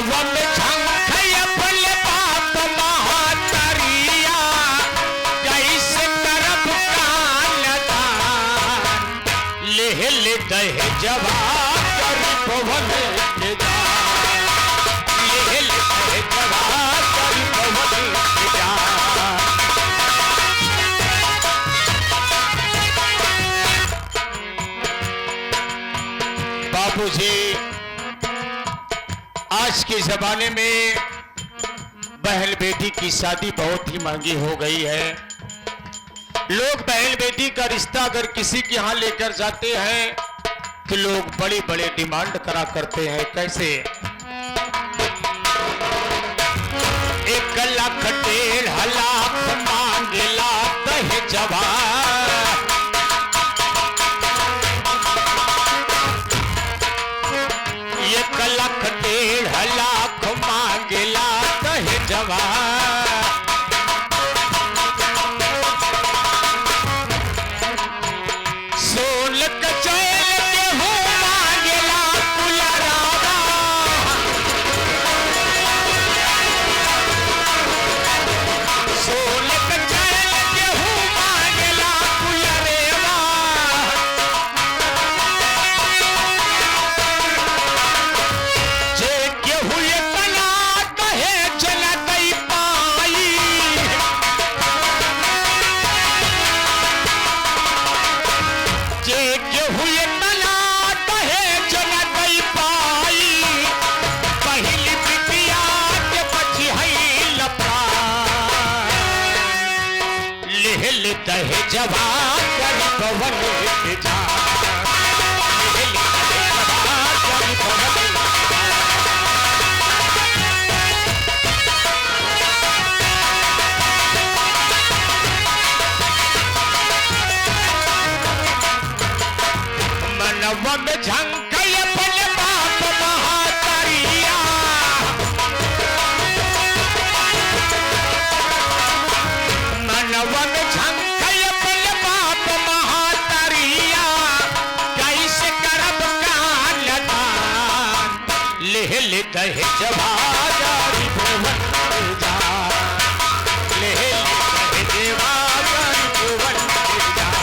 वम झंखय फल बाप महातरिया कैसे करब कानदान लेह ले दह जवाब करी पवन के जान लेह ले दह जवाब करी पवन के जान। बाबूजी आज के जमाने में बहन बेटी की शादी बहुत ही महंगी हो गई है। लोग बहन बेटी का रिश्ता अगर किसी के यहां लेकर जाते हैं तो लोग बड़े बड़े डिमांड करा करते हैं। कैसे? 1 लाख 1.5 लाख मांगेला दह जवाब 1 लाख 1.5 लाख मांगेला दह जवाब। सोल कचैल के हो मांगेला कुलरावा सोल कचैल के हो मांगेला कुलरेवा जे के हुए तना कहे चला दई पाई जे के हुए तना कहे चला दई पाई पहली बिटिया के बची है लपा लेह ले दह जवाब करी पवन के जान लेह ले दह जवाब करी पवन के जान। मनवा में झंखय फल बाप महातरिया मनवा में झंखय फल बाप महातरिया कैसे करब कानदान लेह ले दह जवाब करी पवन के जान लेह ले दह जवाब करी पवन के जान।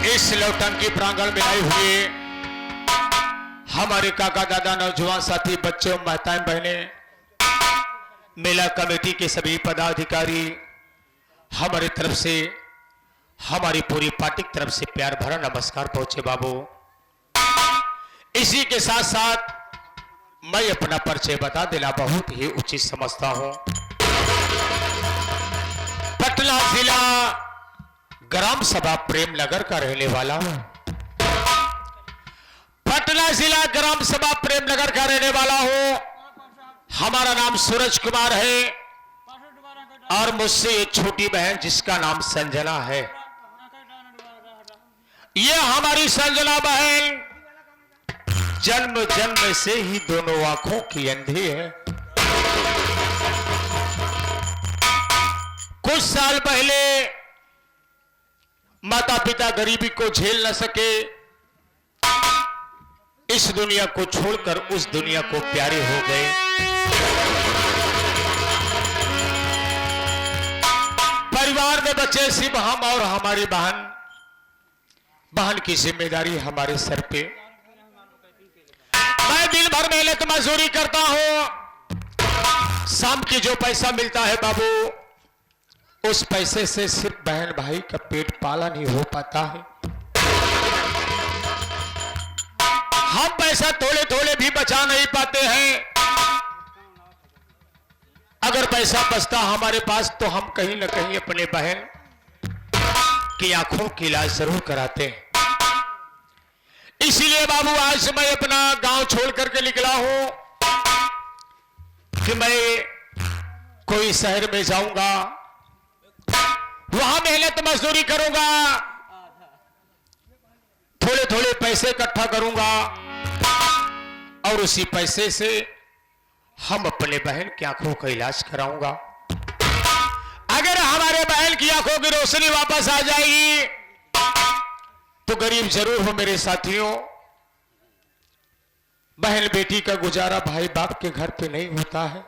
इस लौटंकी प्रांगण में आए हुए हमारे काका दादा नौजवान साथी बच्चों माताएं बहनें मेला कमेटी के सभी पदाधिकारी हमारी तरफ से हमारी पूरी पार्टी की तरफ से प्यार भरा नमस्कार पहुंचे बाबू। इसी के साथ साथ मैं अपना परिचय बता देना बहुत ही उचित समझता हूं। पटना जिला ग्राम सभा प्रेम नगर का रहने वाला हूं। पटना जिला ग्राम सभा प्रेम नगर का रहने वाला हूं। हमारा नाम सूरज कुमार है और मुझसे एक छोटी बहन जिसका नाम संजना है। यह हमारी संजना बहन जन्म जन्म से ही दोनों आंखों की अंधी है। कुछ साल पहले माता पिता गरीबी को झेल न सके, इस दुनिया को छोड़कर उस दुनिया को प्यारे हो गए। परिवार में बचे सिर्फ हम और हमारी बहन। बहन की जिम्मेदारी हमारे सर पे। मैं दिन भर मेहनत मजदूरी करता हूं। शाम की जो पैसा मिलता है बाबू, उस पैसे से सिर्फ बहन भाई का पेट पाला नहीं हो पाता है। हम पैसा थोड़े थोड़े भी बचा नहीं पाते हैं। अगर पैसा बचता हमारे पास तो हम कहीं ना कहीं अपने बहन की आंखों की इलाज जरूर कराते हैं। इसीलिए बाबू आज मैं अपना गांव छोड़ करके निकला हूं कि मैं कोई शहर में जाऊंगा, वहां मेहनत मजदूरी करूंगा, थोड़े थोड़े पैसे इकट्ठा करूंगा और उसी पैसे से हम अपने बहन की आंखों का इलाज कराऊंगा। मेरे बहन की आंखों की रोशनी वापस आ जाएगी। तो गरीब जरूर हो मेरे साथियों, बहन बेटी का गुजारा भाई बाप के घर पे नहीं होता है।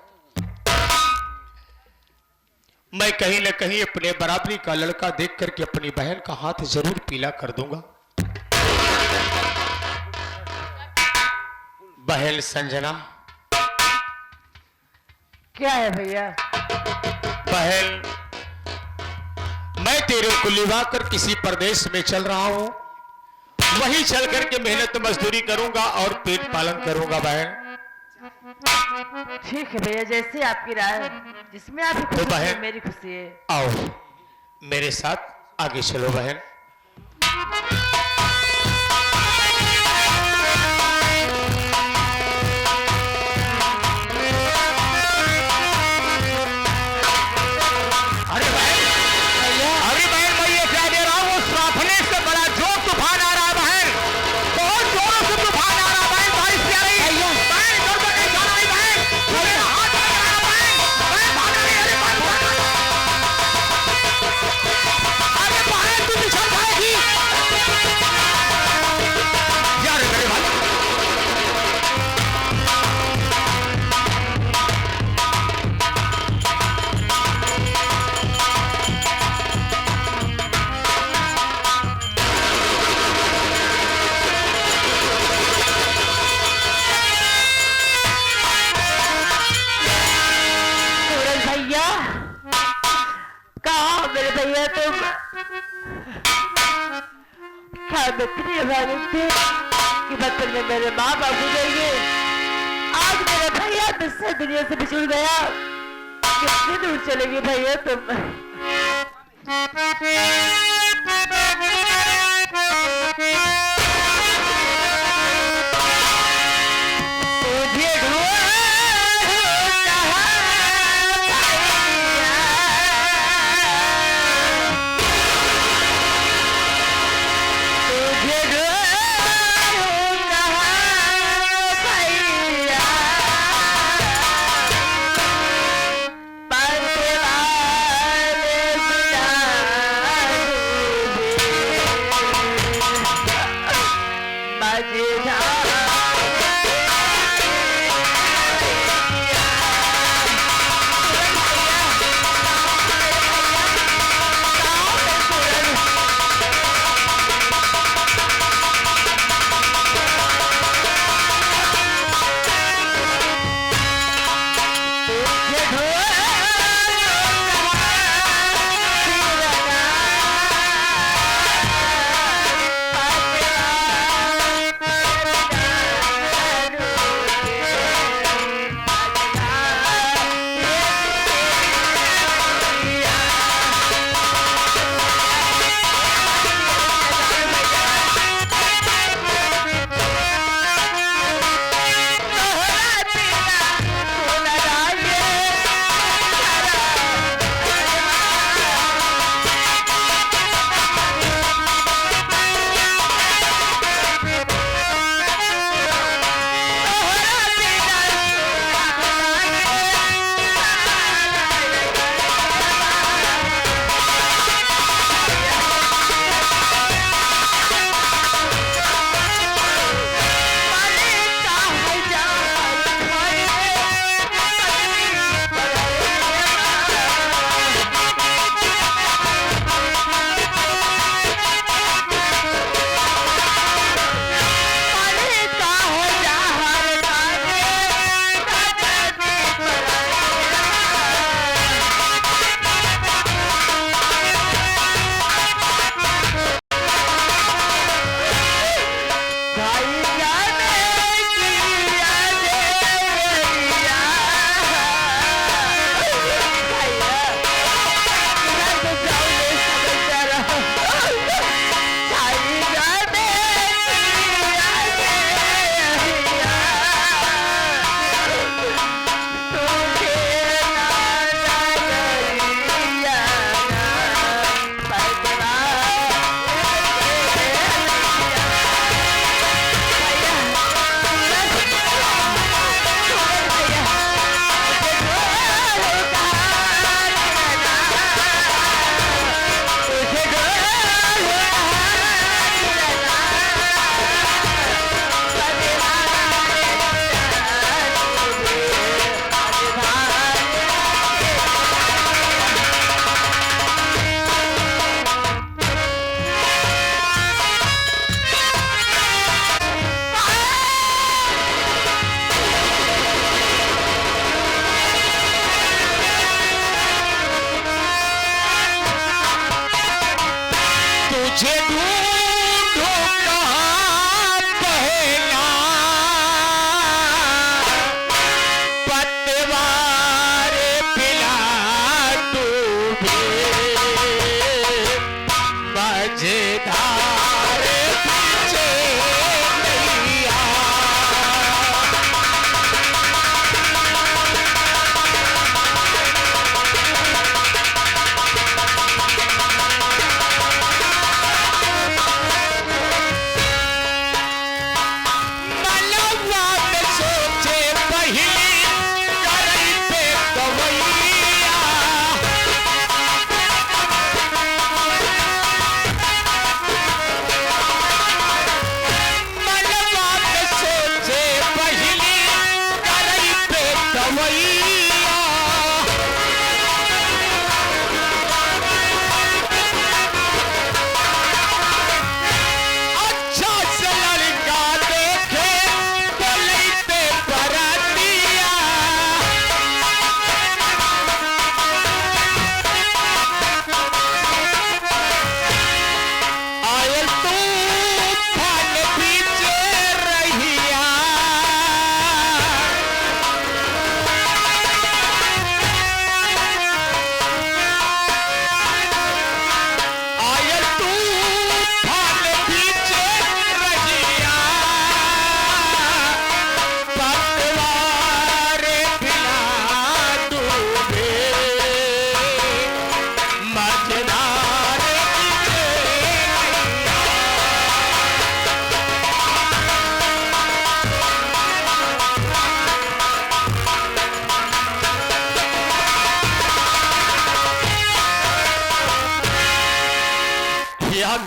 मैं कहीं न कहीं अपने बराबरी का लड़का देख करके अपनी बहन का हाथ जरूर पीला कर दूंगा। बहन संजना। क्या है भैया? बहन, मैं तेरे को लिवा कर किसी प्रदेश में चल रहा हूं, वहीं चल करके मेहनत मजदूरी करूंगा और पेट पालन करूंगा बहन। ठीक है भैया, जैसे आपकी राय, जिसमें आपकी तो खुशी बहन, है मेरी खुशी है। आओ मेरे साथ आगे चलो बहन। भैया तुम क्या इतनी भावुक थे कि बचपन में मेरे माँ बाप गुजर गए। आज मेरा भैया मुझसे दुनिया से बिछुड़ गया। कितनी दूर चलेगी भैया तुम? जे ढूंढो कहाँ पहला पतवार पिला डूबे मजेदार पीछे नैया।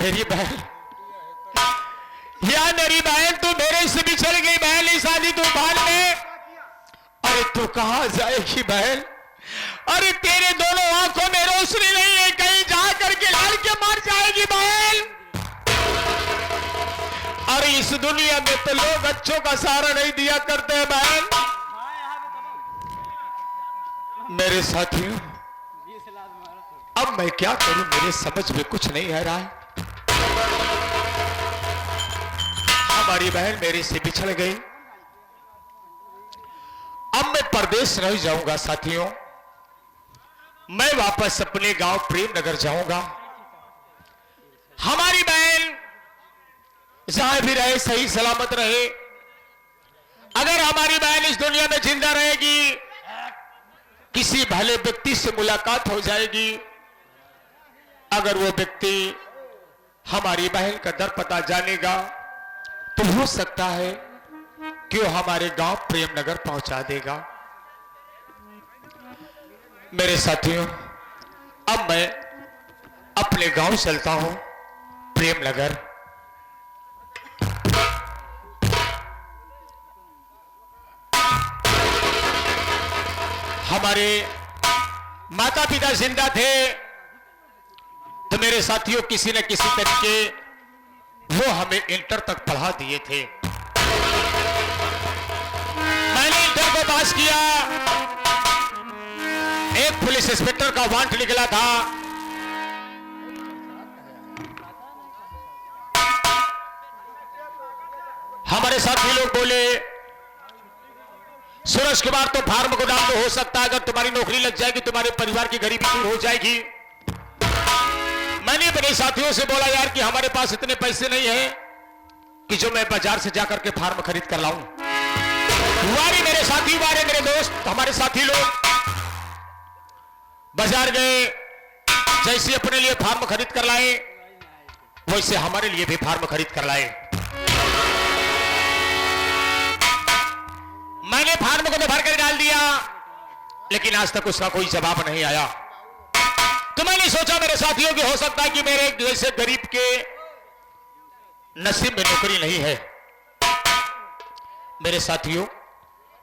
मेरी बहन, या मेरी बहन, तू मेरे से बिछड़ गई बहन, इस शादी तूफान में। अरे तू कहां जाएगी बहन? अरे तेरे दोनों आंखों में रोशनी नहीं है, कहीं जा करके लाल के मार जाएगी बहन। अरे इस दुनिया में तो लोग अच्छों का सहारा नहीं दिया करते हैं बहन। मेरे साथियों, अब मैं क्या करूं, मेरे समझ में कुछ नहीं आ रहा है। हमारी बहन मेरे से बिछड़ गई, अब मैं परदेश रह जाऊंगा साथियों। मैं वापस अपने गांव प्रेम नगर जाऊंगा। हमारी बहन जहां भी रहे सही सलामत रहे। अगर हमारी बहन इस दुनिया में जिंदा रहेगी, किसी भले व्यक्ति से मुलाकात हो जाएगी। अगर वो व्यक्ति हमारी बहन का दर पता जानेगा तो हो सकता है कि वो हमारे गांव प्रेम नगर पहुंचा देगा। मेरे साथियों, अब मैं अपने गांव चलता हूं प्रेम नगर। हमारे माता पिता जिंदा थे तो मेरे साथियों किसी न किसी तरीके वो हमें इंटर तक पढ़ा दिए थे। मैंने इंटर को पास किया। एक पुलिस इंस्पेक्टर का वांट निकला था। हमारे साथी लोग बोले, सूरज कुमार तो फार्म को डाल दो, हो सकता है अगर तुम्हारी नौकरी लग जाएगी तुम्हारे परिवार की गरीबी दूर हो जाएगी। मैंने अपने साथियों से बोला यार कि हमारे पास इतने पैसे नहीं है कि जो मैं बाजार से जाकर के फार्म खरीद कर लाऊं। वारे मेरे साथी, वारे मेरे दोस्त, हमारे साथी लोग बाजार गए। जैसे अपने लिए फार्म खरीद कर लाए वैसे हमारे लिए भी फार्म खरीद कर लाए। मैंने फार्म को तो भर कर डाल दिया, लेकिन आज तक उसका कोई जवाब नहीं आया। तो मैंने सोचा मेरे साथियों की हो सकता है कि मेरे जैसे गरीब के नसीब में नौकरी नहीं है। मेरे साथियों,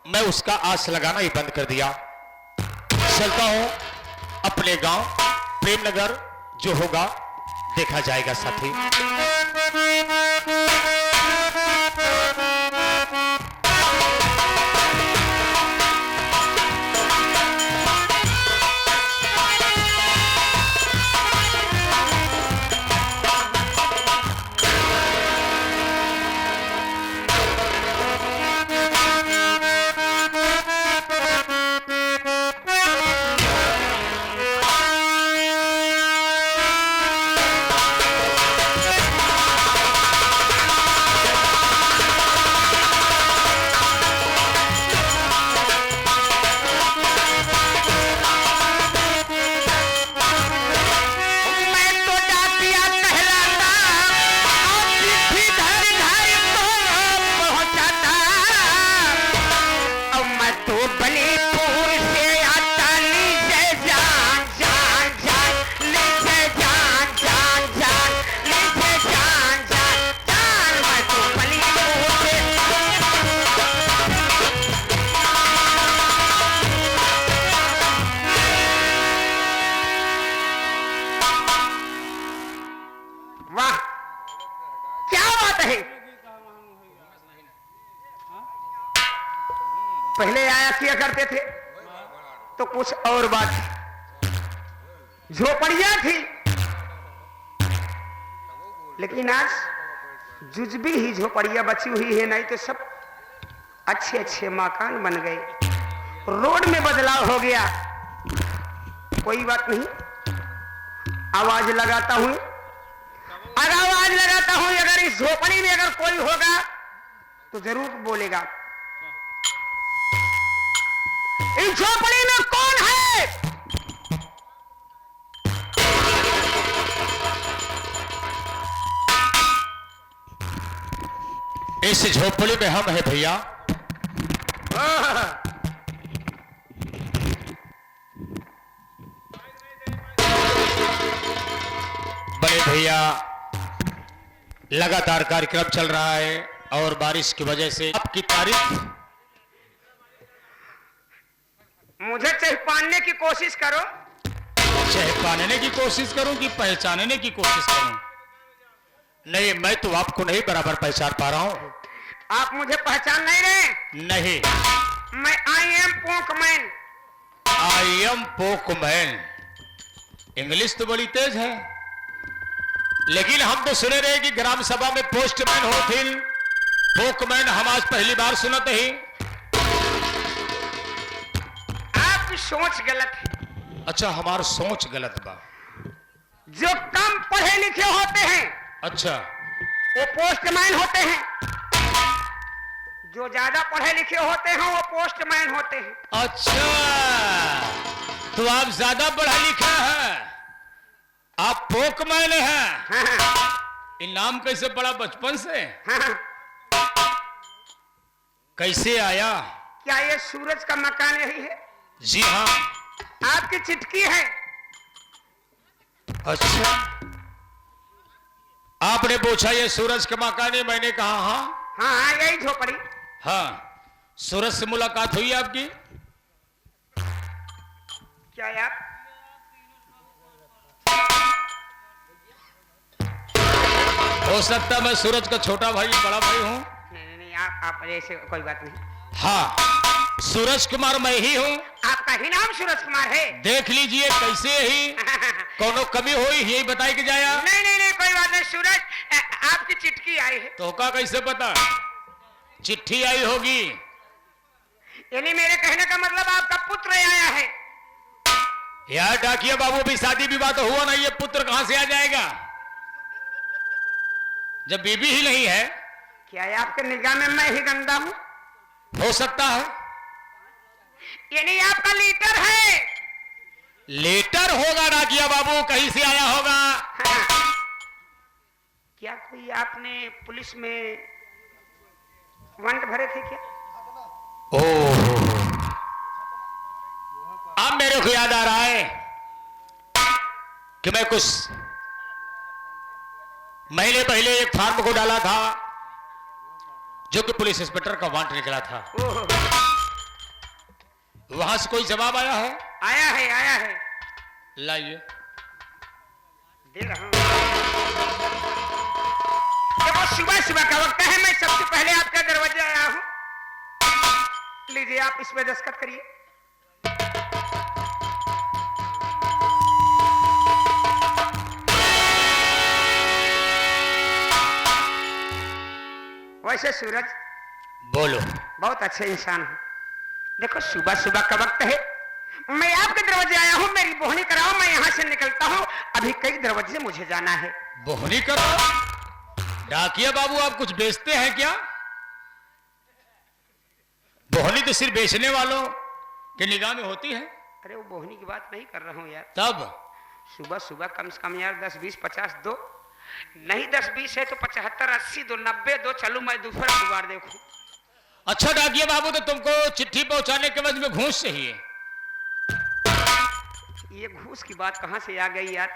मैं उसका आस लगाना ही बंद कर दिया। चलता हूं अपने गांव प्रेम नगर, जो होगा देखा जाएगा साथी। किया करते थे तो कुछ और बात थी। झोपड़ियां थी, लेकिन आज जुजबी ही झोपड़ियां बची हुई है, नहीं तो सब अच्छे अच्छे मकान बन गए, रोड में बदलाव हो गया। कोई बात नहीं, आवाज लगाता हूं, अगर इस झोपड़ी में अगर कोई होगा तो जरूर बोलेगा। इस झोपड़ी में कौन है? इस झोपड़ी में हम हैं भैया। बड़े भैया, लगातार कार्यक्रम चल रहा है और बारिश की वजह से आपकी तारीफ मुझे चहपाने की कोशिश करो। चहकाने की कोशिश करूं कि पहचानने की कोशिश करूं? नहीं, मैं तो आपको नहीं बराबर पहचान पा रहा हूं। आप मुझे पहचान नहीं रहे? नहीं। मैं I am Pokemon. I am Pokemon. English तो बड़ी तेज है, लेकिन हम तो सुने रहे कि ग्राम सभा में पोस्टमैन होथिन, पोकमैन हम आज पहली बार सुनते ही। आपकी सोच गलत है। अच्छा, हमार सोच गलत बा। जो कम पढ़े लिखे होते हैं अच्छा, वो पोस्टमैन होते हैं, जो ज्यादा पढ़े लिखे होते हैं वो पोस्टमैन होते हैं। अच्छा, तो आप ज्यादा पढ़ा लिखा है, आप पोकमैन हैं। हाँ, ये नाम कैसे पड़ा बचपन से? हाँ। कैसे आया? क्या ये सूरज का मकान यही है? जी हाँ। आपकी चिटकी है। अच्छा, आपने पूछा ये सूरज का मकान है, मैंने कहा हाँ। हाँ, यही झोपड़ी। हाँ, सूरज से मुलाकात हुई आपकी? क्या यार? हो सकता मैं सूरज का छोटा भाई बड़ा भाई हूँ। नहीं, आप ऐसे कोई बात नहीं। हाँ, सूरज कुमार मैं ही हूँ। आपका ही नाम सूरज कुमार है? देख लीजिए कैसे ही कोनो कमी हुई यही बताई के जाया। नहीं, कोई बात नहीं। सूरज, आपकी चिट्ठी आई है। तो का कैसे पता? चिट्ठी आई होगी। यानी मेरे कहने का मतलब आपका पुत्र आया है। यार डाकिया बाबू, भी शादी विवाह तो हुआ नहीं, ये पुत्र कहां से आ जाएगा जब बीबी ही नहीं है? क्या ये आपके निगाह में मैं ही गंदा हूं? हो सकता है। यानी आपका लीटर है? लेटर होगा डाकिया बाबू, कहीं से आया होगा। हाँ। क्या कोई आपने पुलिस में वारंट भरे थे क्या? ओह, अब मेरे को याद आ रहा है कि मैं कुछ महीने पहले एक फार्म को डाला था जो कि पुलिस इंस्पेक्टर का वारंट निकला था। वहां से कोई जवाब आया है? आया है। लाइए। दे रहा हूं। देखो, सुबह सुबह का वक्त है, मैं सबसे पहले आपके दरवाजे आया हूं। लीजिए, आप इस पे दस्तखत करिए। वैसे सूरज, बोलो। बहुत अच्छे इंसान हो। देखो, सुबह सुबह का वक्त है, मैं आपके दरवाजे आया हूं, मेरी बोहनी कराओ, मैं यहां से निकलता हूं। अभी कई दरवाजे मुझे जाना है। बोहनी करो? डाकिया बाबू, आप कुछ बेचते हैं क्या? बोहनी तो सिर्फ बेचने वालों के निगाह में होती है। अरे वो बोहनी की बात नहीं कर रहा हूं यार। तब सुबह सुबह कम से कम यार 10 20 50 दो, नहीं 10 20 है तो 75 80 दो, 90 दो, चलू मैं दूसरा गुबार देखूं। अच्छा डाकिया बाबू, तो तुमको चिट्ठी पहुंचाने के बाद में घूस चाहिए? ये घूस की बात कहां से आ गई यार?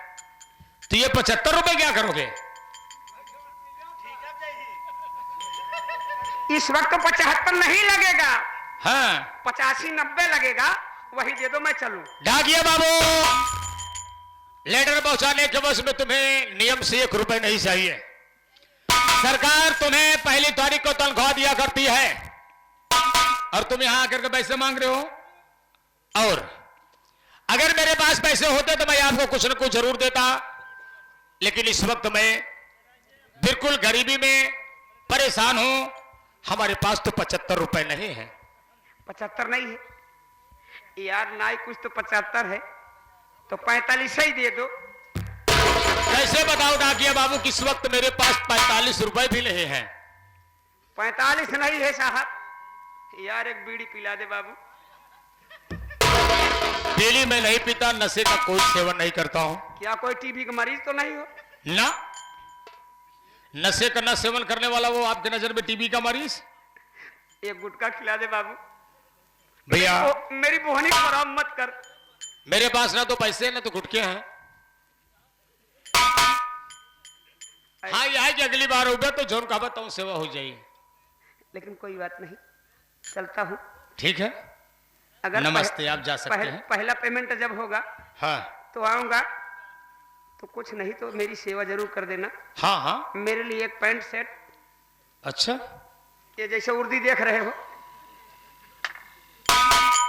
तो ये 75 रुपए क्या करोगे? इस वक्त तो 75 नहीं लगेगा। हाँ, 85 90 लगेगा, वही दे दो, मैं चलूं। डाकिया बाबू, लेटर पहुंचाने के बस में तुम्हें नियम से 1 रुपए नहीं चाहिए। सरकार तुम्हें पहली तारीख को तनख्वाह दिया करती है, और तुम यहां आकर के पैसे मांग रहे हो। और अगर मेरे पास पैसे होते तो मैं आपको कुछ न कुछ जरूर देता, लेकिन इस वक्त मैं बिल्कुल गरीबी में परेशान हूं। हमारे पास तो 75 रुपए नहीं है। 75 नहीं है यार, ना ही कुछ तो 75 है, तो 45 ही दे दो। कैसे बताओ डाकिया बाबू, किस वक्त मेरे पास 45 रुपए भी नहीं है। 45 नहीं है साहब, यार एक बीड़ी पिला दे बाबू। बीड़ी में नहीं पीता, नशे का कोई सेवन नहीं करता हूं। क्या कोई टीबी का मरीज तो नहीं हो? ना, नशे का न सेवन करने वाला वो आपके नजर में टीबी का मरीज? एक गुटखा खिला दे बाबू। भैया मेरी बोहनी खराब मत कर। मेरे पास ना तो पैसे हैं ना तो गुटके हैं। हाँ यह है कि अगली बार होगा तो जोन का बताऊं सेवा हो जाएगी। लेकिन कोई बात नहीं, चलता हूं। ठीक है, अगर नमस्ते, आप जा सकते हैं। पहला पेमेंट जब होगा हाँ तो आऊंगा, तो कुछ नहीं तो मेरी सेवा जरूर कर देना। हाँ हाँ। मेरे लिए एक पैंट सेट, अच्छा, ये जैसे उर्दी देख रहे हो।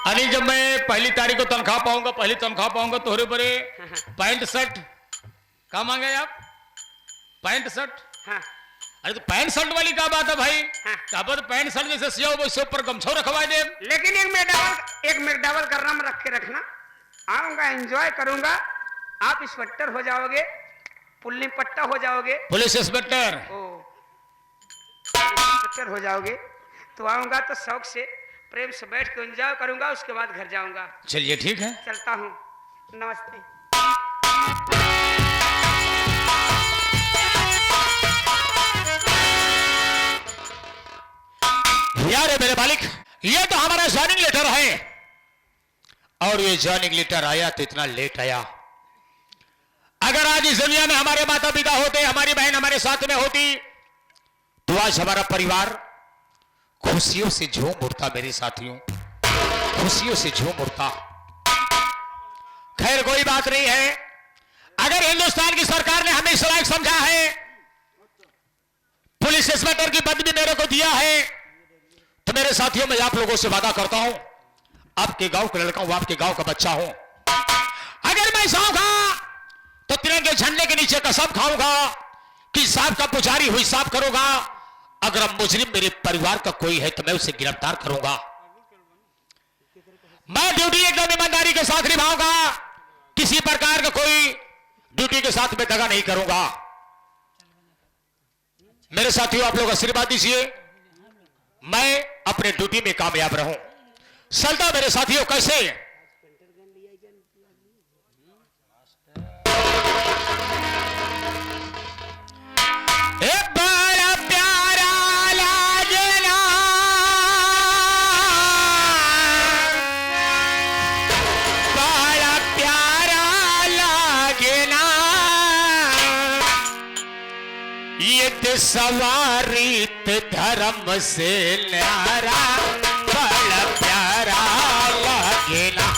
अरे जब मैं पहली तारीख को तनख्वाह पाऊंगा, पहली तनख्वाह पाऊंगा तो हरे बरे पैंट शर्ट कहाँ मांगे आप? Pant shirt? हाँ। अरे तो पैंट शर्ट वाली क्या बात है भाई? हाँ। क्या बात, पैंट शर्ट जैसे सियाओ वैसे ऊपर गमछा रखवा दे। लेकिन एक मैकडॉवल का रम रख के रखना। आऊंगा, एंजॉय करूंगा, आप इंस्पेक्टर हो जाओगे, पुल्ली पट्टा हो जाओगे। Police inspector? ओ, इंस्पेक्टर हो जाओगे तो आऊंगा तो शौक से प्रेम से बैठ के एंजॉय करूंगा, उसके बाद घर जाऊंगा। चलिए ठीक है, चलता हूँ, नमस्ते। यार मेरे मालिक, ये तो हमारा ज्वाइनिंग लेटर है, और ये ज्वाइनिंग लेटर आया तो इतना लेट आया। अगर आज इस दुनिया में हमारे माता पिता होते, हमारी बहन हमारे साथ में होती, तो आज हमारा परिवार खुशियों से झूम उठता। मेरे साथियों, खुशियों से झूम उठता। खैर कोई बात नहीं है। अगर हिंदुस्तान की सरकार ने हमें इस लायक समझा है, पुलिस इंस्पेक्टर की पदवी मेरे को दिया है, तो मेरे साथियों मैं आप लोगों से वादा करता हूं, आपके गांव का लड़का हूं, आपके गांव का बच्चा हूं। अगर मैं जाऊंगा तो तिरंगे झंडे के नीचे कसम खाऊंगा कि सांप का पुजारी हुई साफ करूंगा। अगर मुजरिम मेरे परिवार का कोई है तो मैं उसे गिरफ्तार करूंगा। मैं ड्यूटी एकदम ईमानदारी के साथ निभाऊंगा, किसी प्रकार का कोई ड्यूटी के साथ में दगा नहीं करूंगा। मेरे साथियों आप लोग आशीर्वाद दीजिए, मैं अपने ड्यूटी में कामयाब रहूं। चलता मेरे साथियों, कैसे एक बड़ा प्यारा लागेला, बड़ा प्यारा लागेला, ये तो सवारीत धर्म से न्यारा, बड़ा प्यारा लागेला।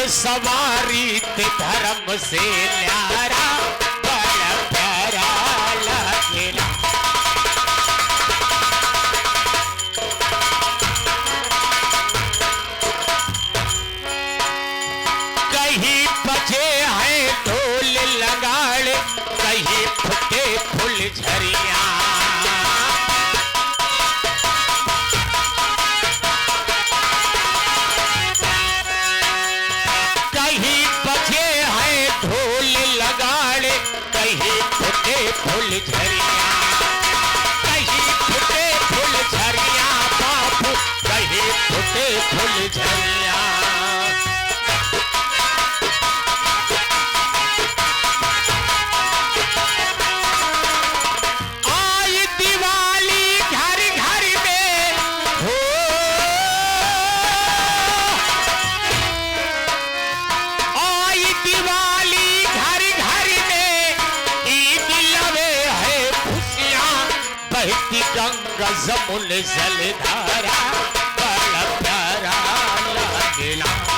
सवारी धर्म से न्यारा, बड़ा प्यारा लगेला। कहीं बजे है ढोल लगाड़, कहीं फूटे फूल झरिया, फूल झरिया, कहीं फूटे फूल झरिया बापू, कहीं फूटे फूल झरिया। आई दिवाली घर घर में हो, आई दिवाली घर घर में, जमुन जलधारा बड़ा प्यारा लगना।